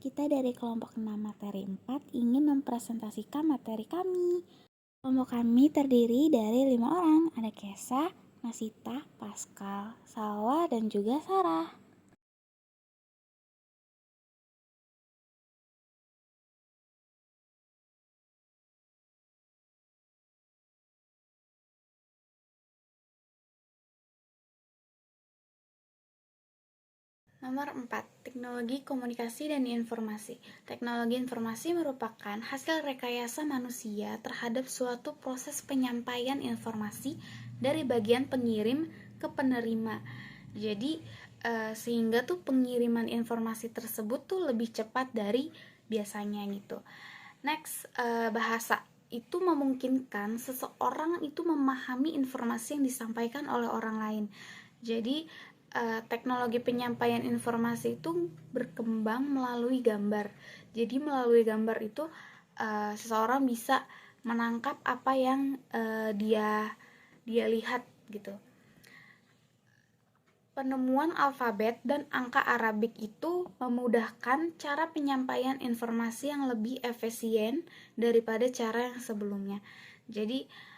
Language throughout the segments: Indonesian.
kita dari kelompok 6 materi 4 ingin mempresentasikan materi kami. Kelompok kami terdiri dari 5 orang, ada Kesa, Nasita, Pascal, Salwa, dan juga Sarah. Nomor 4. Teknologi komunikasi dan informasi. Teknologi informasi merupakan hasil rekayasa manusia terhadap suatu proses penyampaian informasi dari bagian pengirim ke penerima. Jadi sehingga tuh pengiriman informasi tersebut tuh lebih cepat dari biasanya gitu. Next, bahasa itu memungkinkan seseorang itu memahami informasi yang disampaikan oleh orang lain. Jadi teknologi penyampaian informasi itu berkembang melalui gambar. Jadi melalui gambar itu seseorang bisa menangkap apa yang dia lihat gitu. Penemuan alfabet dan angka Arabik itu memudahkan cara penyampaian informasi yang lebih efisien daripada cara yang sebelumnya. Jadi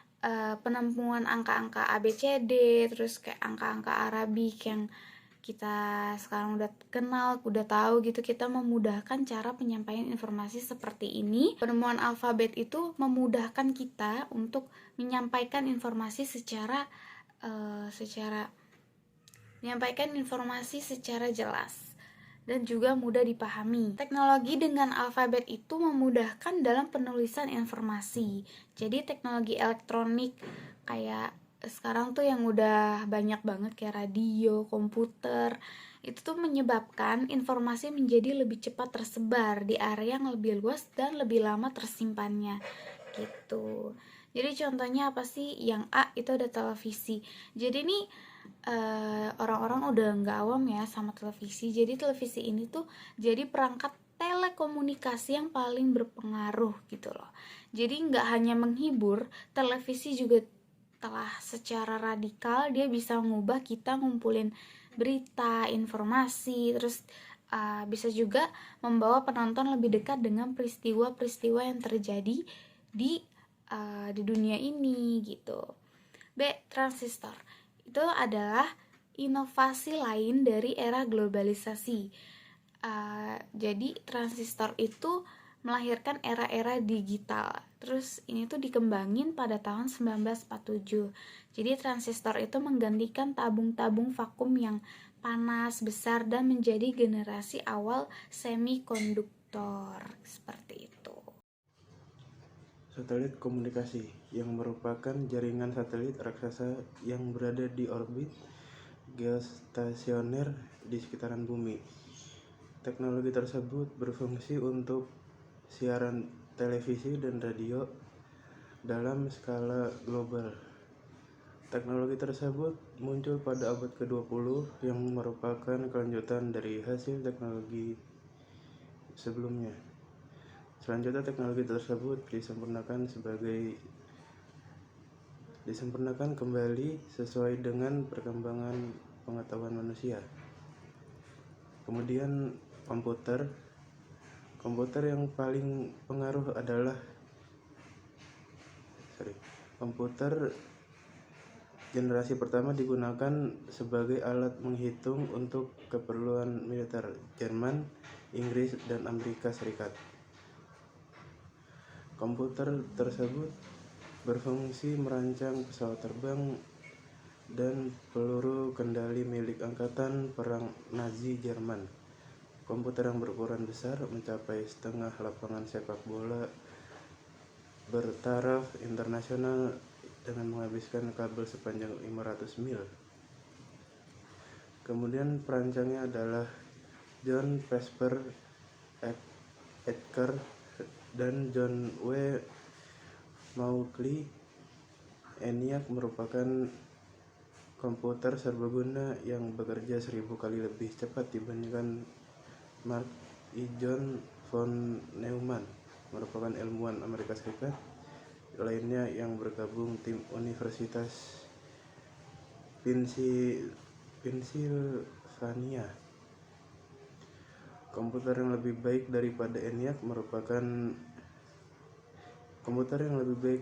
penemuan angka-angka ABCD, terus kayak angka-angka Arabik yang kita sekarang udah kenal, udah tahu gitu, kita memudahkan cara penyampaian informasi seperti ini. Penemuan alfabet itu memudahkan kita untuk menyampaikan informasi secara jelas dan juga mudah dipahami. Teknologi dengan alfabet itu memudahkan dalam penulisan informasi. Jadi teknologi elektronik kayak sekarang tuh yang udah banyak banget kayak radio, komputer, itu tuh menyebabkan informasi menjadi lebih cepat tersebar di area yang lebih luas dan lebih lama tersimpannya gitu. Jadi contohnya apa sih? Yang A itu ada televisi. Jadi nih orang-orang udah nggak awam ya sama televisi. Jadi televisi ini tuh jadi perangkat telekomunikasi yang paling berpengaruh gitu loh. Jadi nggak hanya menghibur, televisi juga telah secara radikal dia bisa mengubah kita ngumpulin berita, informasi, terus bisa juga membawa penonton lebih dekat dengan peristiwa-peristiwa yang terjadi di dunia ini gitu. B. Transistor. Itu adalah inovasi lain dari era globalisasi. Jadi transistor itu melahirkan era-era digital. Terus ini tuh dikembangin pada tahun 1947. Jadi transistor itu menggantikan tabung-tabung vakum yang panas, besar, dan menjadi generasi awal semikonduktor. Seperti itu. Satelit komunikasi yang merupakan jaringan satelit raksasa yang berada di orbit geostasioner di sekitaran bumi. Teknologi tersebut berfungsi untuk siaran televisi dan radio dalam skala global. Teknologi tersebut muncul pada abad ke-20 yang merupakan kelanjutan dari hasil teknologi sebelumnya. Selanjutnya teknologi tersebut disempurnakan kembali sesuai dengan perkembangan pengetahuan manusia. Kemudian komputer yang paling pengaruh adalah komputer generasi pertama digunakan sebagai alat menghitung untuk keperluan militer Jerman, Inggris, dan Amerika Serikat. Komputer tersebut berfungsi merancang pesawat terbang dan peluru kendali milik Angkatan Perang Nazi Jerman. Komputer yang berukuran besar mencapai setengah lapangan sepak bola bertaraf internasional dengan menghabiskan kabel sepanjang 500 mil. Kemudian perancangnya adalah John Presper Edgar dan John W. Mauchly. ENIAC merupakan komputer serbaguna yang bekerja 1000 kali lebih cepat dibandingkan Mark I. John von Neumann, merupakan ilmuwan Amerika Serikat lainnya yang bergabung tim Universitas Pennsylvania. Komputer yang lebih baik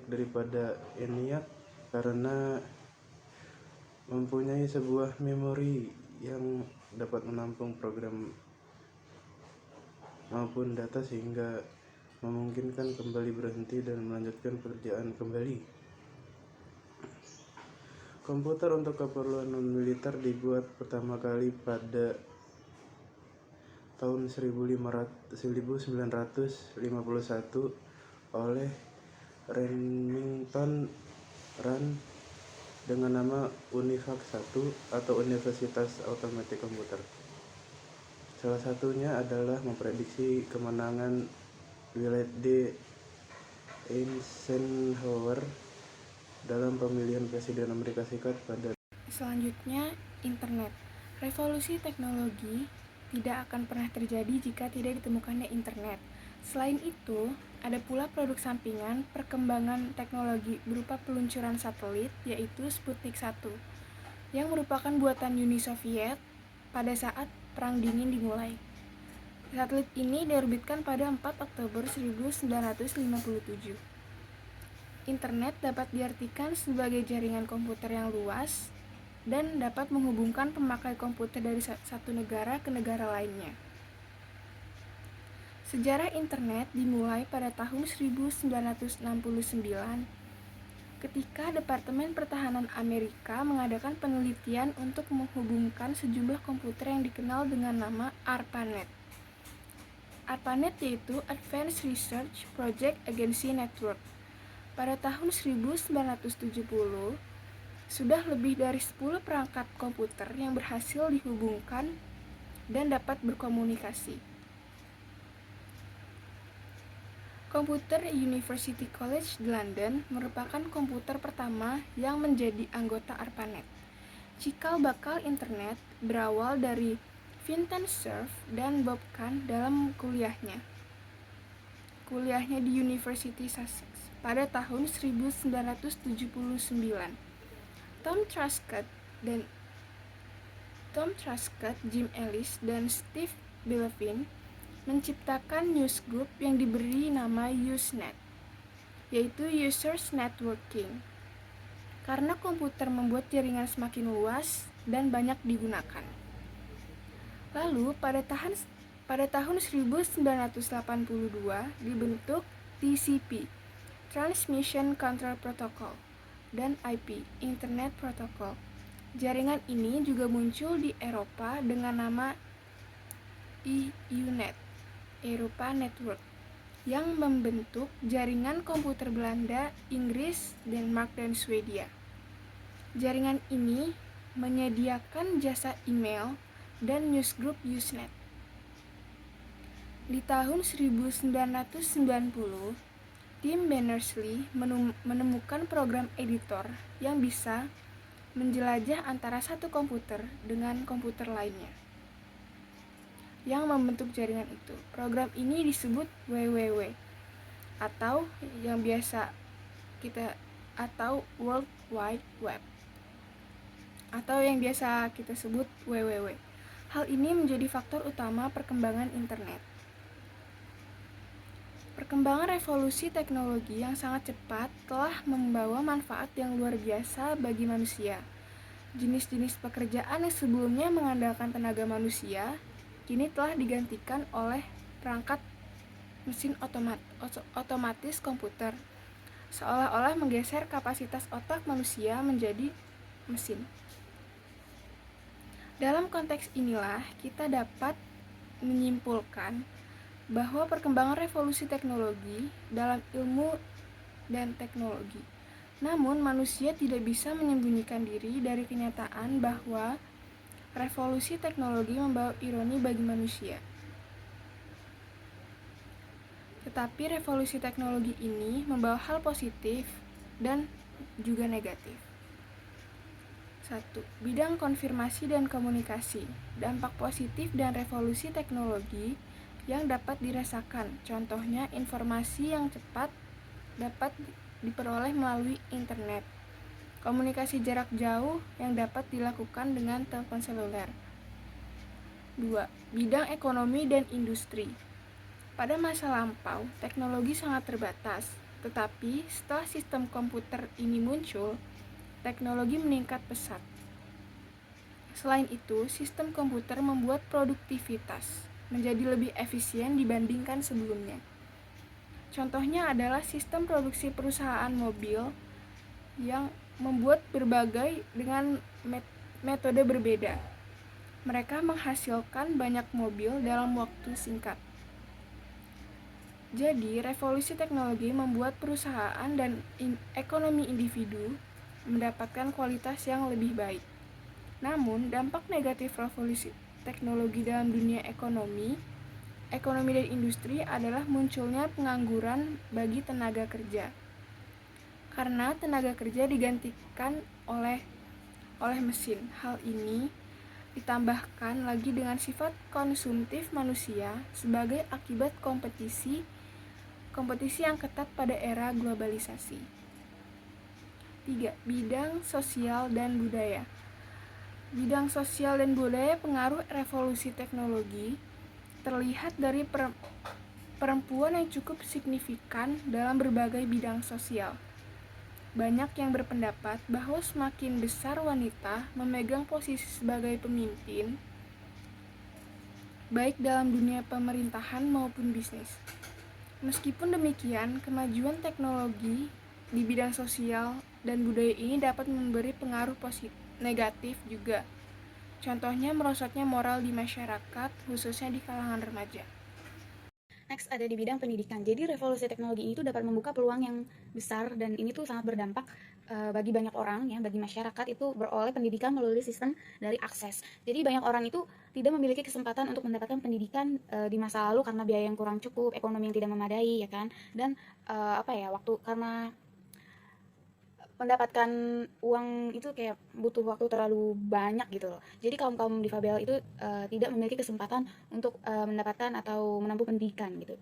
daripada ENIAC karena mempunyai sebuah memori yang dapat menampung program maupun data sehingga memungkinkan kembali berhenti dan melanjutkan pekerjaan kembali. Komputer untuk keperluan non-militer dibuat pertama kali pada tahun 1951 oleh Remington Rand dengan nama UNIVAC 1 atau Universitas Automatic Computer. Salah satunya adalah memprediksi kemenangan Willard D. Eisenhower dalam pemilihan presiden Amerika Serikat pada. Selanjutnya, internet. Revolusi teknologi tidak akan pernah terjadi jika tidak ditemukannya internet. Selain itu, ada pula produk sampingan perkembangan teknologi berupa peluncuran satelit, yaitu Sputnik 1, yang merupakan buatan Uni Soviet pada saat Perang Dingin dimulai. Satelit ini diorbitkan pada 4 Oktober 1957. Internet dapat diartikan sebagai jaringan komputer yang luas dan dapat menghubungkan pemakai komputer dari satu negara ke negara lainnya. Sejarah internet dimulai pada tahun 1969 ketika Departemen Pertahanan Amerika mengadakan penelitian untuk menghubungkan sejumlah komputer yang dikenal dengan nama ARPANET. ARPANET yaitu Advanced Research Project Agency Network. Pada tahun 1970, sudah lebih dari 10 perangkat komputer yang berhasil dihubungkan dan dapat berkomunikasi. Komputer University College di London merupakan komputer pertama yang menjadi anggota ARPANET. Cikal bakal internet berawal dari Vinton Cerf dan Bob Kahn dalam kuliahnya di University Sussex pada tahun 1979. Tom Truscott, Jim Ellis, dan Steve Belevin menciptakan newsgroup yang diberi nama Usenet, yaitu Users Networking, karena komputer membuat jaringan semakin luas dan banyak digunakan. Lalu pada tahun 1982 dibentuk TCP, Transmission Control Protocol, dan IP, Internet Protocol. Jaringan ini juga muncul di Eropa dengan nama EUNet, Europa Network, yang membentuk jaringan komputer Belanda, Inggris, Denmark, dan Swedia. Jaringan ini menyediakan jasa email dan newsgroup Usenet. Di tahun 1990, Tim Berners-Lee menemukan program editor yang bisa menjelajah antara satu komputer dengan komputer lainnya yang membentuk jaringan itu. Program ini disebut WWW atau World Wide Web atau yang biasa kita sebut WWW. Hal ini menjadi faktor utama perkembangan internet. Perkembangan revolusi teknologi yang sangat cepat telah membawa manfaat yang luar biasa bagi manusia. Jenis-jenis pekerjaan yang sebelumnya mengandalkan tenaga manusia kini telah digantikan oleh perangkat mesin otomatis komputer, seolah-olah menggeser kapasitas otak manusia menjadi mesin. Dalam konteks inilah kita dapat menyimpulkan bahwa perkembangan revolusi teknologi dalam ilmu dan teknologi. Namun manusia tidak bisa menyembunyikan diri dari kenyataan bahwa revolusi teknologi membawa ironi bagi manusia. Tetapi revolusi teknologi ini membawa hal positif dan juga negatif. 1. Bidang konfirmasi dan komunikasi. Dampak positif dan revolusi teknologi yang dapat dirasakan. Contohnya, informasi yang cepat dapat diperoleh melalui internet. Komunikasi jarak jauh yang dapat dilakukan dengan telepon seluler. 2. Bidang ekonomi dan industri. Pada masa lampau, teknologi sangat terbatas, tetapi setelah sistem komputer ini muncul, teknologi meningkat pesat. Selain itu, sistem komputer membuat produktivitas menjadi lebih efisien dibandingkan sebelumnya. Contohnya adalah sistem produksi perusahaan mobil yang membuat berbagai dengan metode berbeda. Mereka menghasilkan banyak mobil dalam waktu singkat. Jadi, revolusi teknologi membuat perusahaan dan ekonomi individu mendapatkan kualitas yang lebih baik. Namun, dampak negatif revolusi teknologi dalam dunia ekonomi dan industri adalah munculnya pengangguran bagi tenaga kerja. Karena tenaga kerja digantikan oleh mesin. Hal ini ditambahkan lagi dengan sifat konsumtif manusia sebagai akibat kompetisi yang ketat pada era globalisasi. 3. Bidang sosial dan budaya. Bidang sosial dan budaya pengaruh revolusi teknologi terlihat dari perempuan yang cukup signifikan dalam berbagai bidang sosial. Banyak yang berpendapat bahwa semakin besar wanita memegang posisi sebagai pemimpin, baik dalam dunia pemerintahan maupun bisnis. Meskipun demikian, kemajuan teknologi di bidang sosial dan budaya ini dapat memberi pengaruh negatif juga. Contohnya merosotnya moral di masyarakat, khususnya di kalangan remaja. Next ada di bidang pendidikan. Jadi revolusi teknologi ini tuh dapat membuka peluang yang besar dan ini tuh sangat berdampak bagi banyak orang ya, bagi masyarakat itu beroleh pendidikan melalui sistem dari akses. Jadi banyak orang itu tidak memiliki kesempatan untuk mendapatkan pendidikan di masa lalu karena biaya yang kurang cukup, ekonomi yang tidak memadai ya kan. Dan waktu karena mendapatkan uang itu kayak butuh waktu terlalu banyak gitu loh. Jadi kaum difabel itu tidak memiliki kesempatan untuk mendapatkan atau menempuh pendidikan gitu.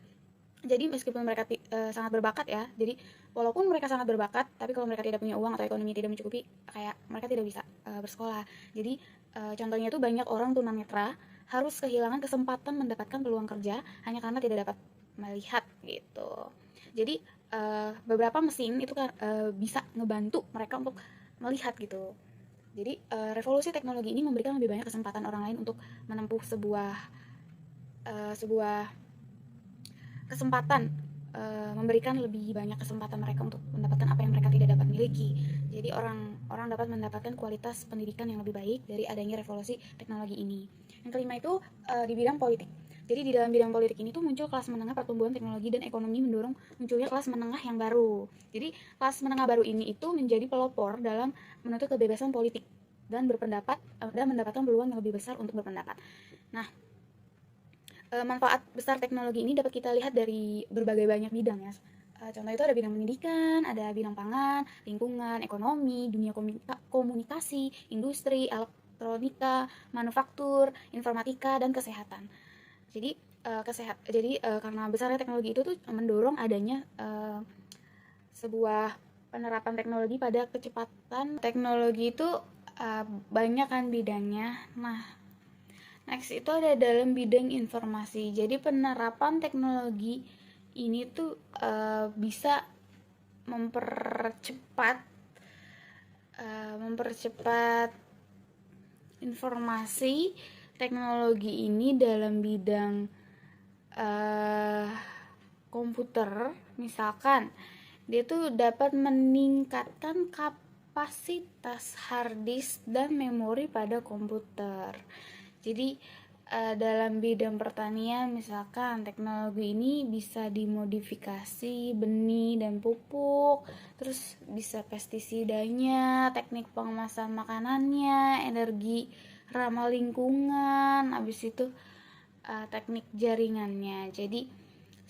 Jadi meskipun mereka sangat berbakat ya, jadi walaupun mereka sangat berbakat, tapi kalau mereka tidak punya uang atau ekonomi tidak mencukupi, kayak mereka tidak bisa bersekolah. Jadi contohnya itu banyak orang tunanetra harus kehilangan kesempatan mendapatkan peluang kerja hanya karena tidak dapat melihat gitu. Jadi beberapa mesin itu kan bisa ngebantu mereka untuk melihat gitu. Jadi revolusi teknologi ini memberikan lebih banyak kesempatan orang lain untuk menempuh sebuah kesempatan, memberikan lebih banyak kesempatan mereka untuk mendapatkan apa yang mereka tidak dapat miliki. Jadi orang dapat mendapatkan kualitas pendidikan yang lebih baik dari adanya revolusi teknologi ini. Yang kelima itu di bidang politik. Jadi di dalam bidang politik ini tuh muncul kelas menengah, pertumbuhan teknologi dan ekonomi mendorong munculnya kelas menengah yang baru. Jadi kelas menengah baru ini itu menjadi pelopor dalam menuntut kebebasan politik dan berpendapat dan mendapatkan peluang yang lebih besar untuk berpendapat. Nah, manfaat besar teknologi ini dapat kita lihat dari berbagai banyak bidang ya. Contoh itu ada bidang pendidikan, ada bidang pangan, lingkungan, ekonomi, dunia komunikasi, industri, elektronika, manufaktur, informatika, dan kesehatan. Jadi karena besarnya teknologi itu tuh mendorong adanya sebuah penerapan teknologi pada kecepatan. Teknologi itu banyak kan bidangnya. Nah, next itu ada dalam bidang informasi. Jadi penerapan teknologi ini tuh bisa mempercepat informasi teknologi ini dalam bidang komputer. Misalkan dia tuh dapat meningkatkan kapasitas hard disk dan memori pada komputer. Jadi dalam bidang pertanian misalkan teknologi ini bisa dimodifikasi benih dan pupuk, terus bisa pestisidanya, teknik pengemasan makanannya, energi ramah lingkungan, habis itu teknik jaringannya. Jadi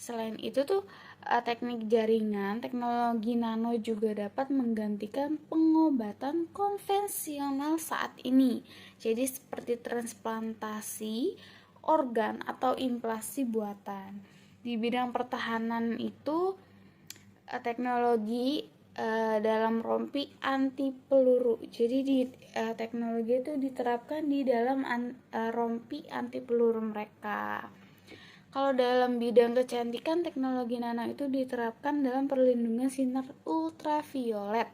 selain itu tuh teknik jaringan, teknologi nano juga dapat menggantikan pengobatan konvensional saat ini. Jadi seperti transplantasi organ atau implantasi buatan. Di bidang pertahanan itu teknologi dalam rompi anti peluru. Jadi teknologi itu diterapkan di dalam rompi anti peluru mereka. Kalau dalam bidang kecantikan, teknologi nano itu diterapkan dalam perlindungan sinar ultraviolet,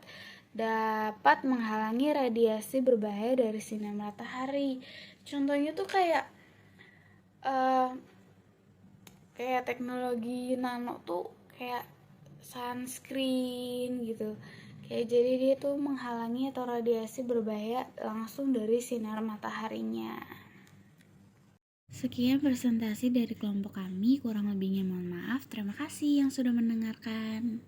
dapat menghalangi radiasi berbahaya dari sinar matahari. Contohnya tuh kayak teknologi nano tuh kayak sunscreen gitu. Kayak jadi dia tuh menghalangi atau radiasi berbahaya langsung dari sinar mataharinya. Sekian presentasi dari kelompok kami, kurang lebihnya mohon maaf. Terima kasih yang sudah mendengarkan.